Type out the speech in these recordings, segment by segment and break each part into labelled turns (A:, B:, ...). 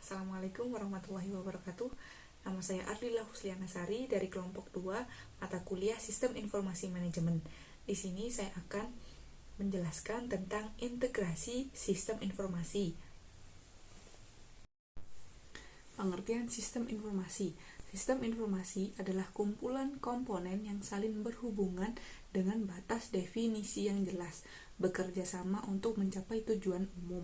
A: Assalamualaikum warahmatullahi wabarakatuh. Nama saya Ardila Husliana Sari dari kelompok 2 mata kuliah Sistem Informasi Manajemen. Di sini saya akan menjelaskan tentang integrasi sistem informasi. Pengertian sistem informasi. Sistem informasi adalah kumpulan komponen yang saling berhubungan dengan batas definisi yang jelas, bekerja sama untuk mencapai tujuan umum.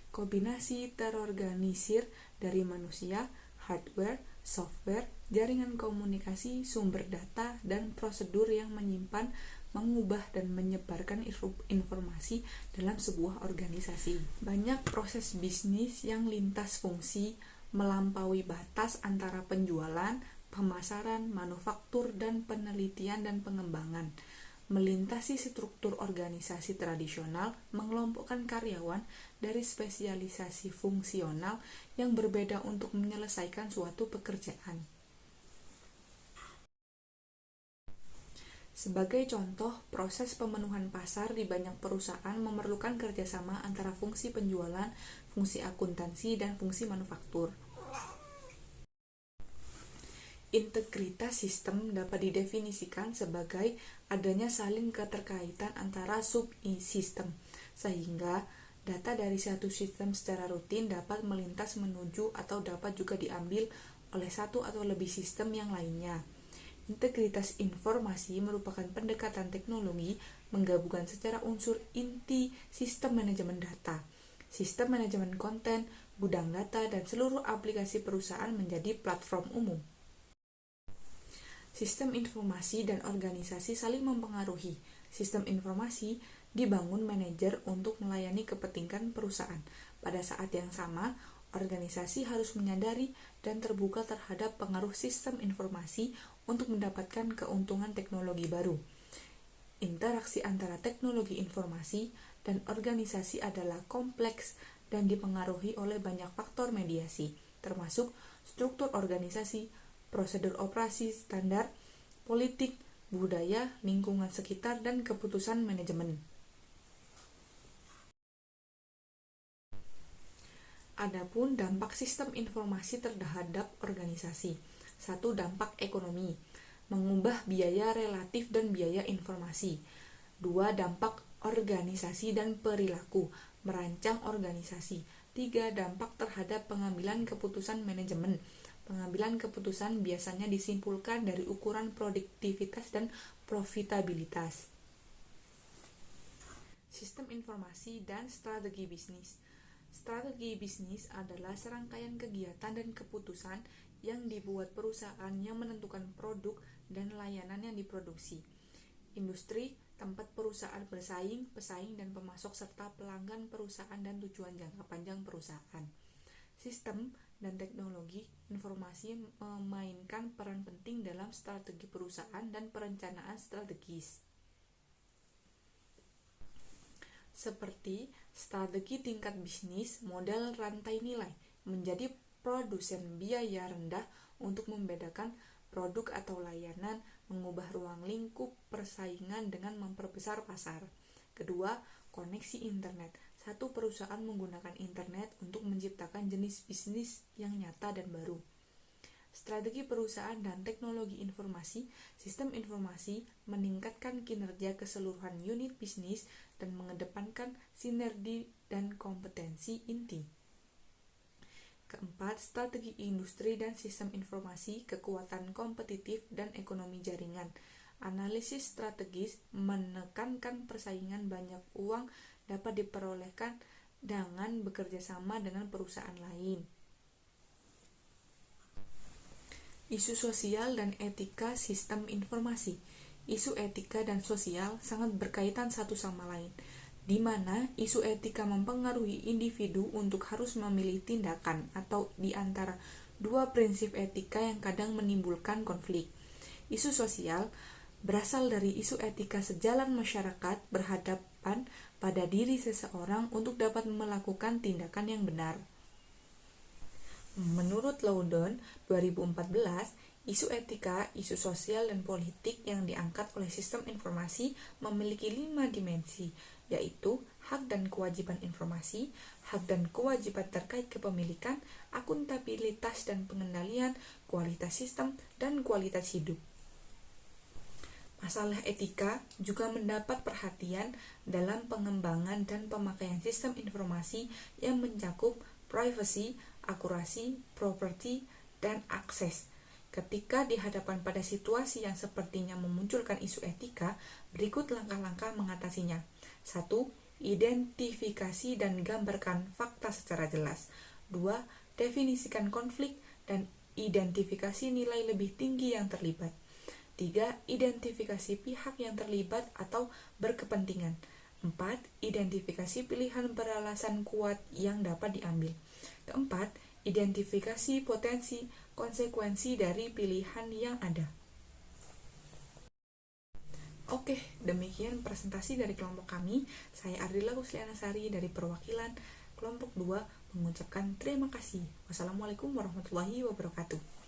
A: Kombinasi terorganisir dari manusia, hardware, software, jaringan komunikasi, sumber data, dan prosedur yang menyimpan, mengubah, dan menyebarkan informasi dalam sebuah organisasi. Banyak proses bisnis yang lintas fungsi, melampaui batas antara penjualan, pemasaran, manufaktur, dan penelitian dan pengembangan. Melintasi struktur organisasi tradisional, mengelompokkan karyawan dari spesialisasi fungsional yang berbeda untuk menyelesaikan suatu pekerjaan. Sebagai contoh, proses pemenuhan pasar di banyak perusahaan memerlukan kerjasama antara fungsi penjualan, fungsi akuntansi, dan fungsi manufaktur. Integritas sistem dapat didefinisikan sebagai adanya saling keterkaitan antara subsistem, sehingga data dari satu sistem secara rutin dapat melintas menuju atau dapat juga diambil oleh satu atau lebih sistem yang lainnya. Integritas informasi merupakan pendekatan teknologi menggabungkan secara unsur inti sistem manajemen data, sistem manajemen konten, gudang data, dan seluruh aplikasi perusahaan menjadi platform umum. Sistem informasi dan organisasi saling mempengaruhi. Sistem informasi dibangun manajer untuk melayani kepentingan perusahaan. Pada saat yang sama, organisasi harus menyadari dan terbuka terhadap pengaruh sistem informasi untuk mendapatkan keuntungan teknologi baru. Interaksi antara teknologi informasi dan organisasi adalah kompleks dan dipengaruhi oleh banyak faktor mediasi, termasuk struktur organisasi, prosedur operasi standar, politik, budaya, lingkungan sekitar, dan keputusan manajemen. Adapun dampak sistem informasi terhadap organisasi. 1. Dampak ekonomi, mengubah biaya relatif dan biaya informasi. 2. Dampak organisasi dan perilaku, merancang organisasi. 3. Dampak terhadap pengambilan keputusan manajemen. Pengambilan keputusan biasanya disimpulkan dari ukuran produktivitas dan profitabilitas. Sistem informasi dan strategi bisnis. Strategi bisnis adalah serangkaian kegiatan dan keputusan yang dibuat perusahaan yang menentukan produk dan layanan yang diproduksi. Industri, tempat perusahaan bersaing, pesaing, dan pemasok serta pelanggan perusahaan dan tujuan jangka panjang perusahaan. Sistem dan teknologi informasi memainkan peran penting dalam strategi perusahaan dan perencanaan strategis. Seperti strategi tingkat bisnis, model rantai nilai, menjadi produsen biaya rendah untuk membedakan produk atau layanan, mengubah ruang lingkup persaingan dengan memperbesar pasar. Kedua, koneksi internet. Satu perusahaan menggunakan internet untuk menciptakan jenis bisnis yang nyata dan baru. Strategi perusahaan dan teknologi informasi. Sistem informasi meningkatkan kinerja keseluruhan unit bisnis dan mengedepankan sinergi dan kompetensi inti. Keempat, strategi industri dan sistem informasi, kekuatan kompetitif dan ekonomi jaringan. Analisis strategis menekankan persaingan banyak uang dapat diperolehkan dengan bekerja sama dengan perusahaan lain. Isu sosial dan etika sistem informasi. Isu etika dan sosial sangat berkaitan satu sama lain, di mana isu etika mempengaruhi individu untuk harus memilih tindakan atau di antara dua prinsip etika yang kadang menimbulkan konflik. Isu sosial berasal dari isu etika sejalan masyarakat berhadapan pada diri seseorang untuk dapat melakukan tindakan yang benar. Menurut Loudon 2014, isu etika, isu sosial, dan politik yang diangkat oleh sistem informasi memiliki 5 dimensi, yaitu hak dan kewajiban informasi, hak dan kewajiban terkait kepemilikan, akuntabilitas dan pengendalian, kualitas sistem, dan kualitas hidup. Masalah etika juga mendapat perhatian dalam pengembangan dan pemakaian sistem informasi yang mencakup privacy, akurasi, properti, dan akses. Ketika dihadapkan pada situasi yang sepertinya memunculkan isu etika, berikut langkah-langkah mengatasinya. 1. Identifikasi dan gambarkan fakta secara jelas. 2. Definisikan konflik dan identifikasi nilai lebih tinggi yang terlibat. 3. Identifikasi pihak yang terlibat atau berkepentingan. 4. Identifikasi pilihan beralasan kuat yang dapat diambil. Keempat, identifikasi potensi konsekuensi dari pilihan yang ada. Oke, demikian presentasi dari kelompok kami. Saya Ardila Kusliana Sari dari perwakilan kelompok 2 mengucapkan terima kasih. Wassalamualaikum warahmatullahi wabarakatuh.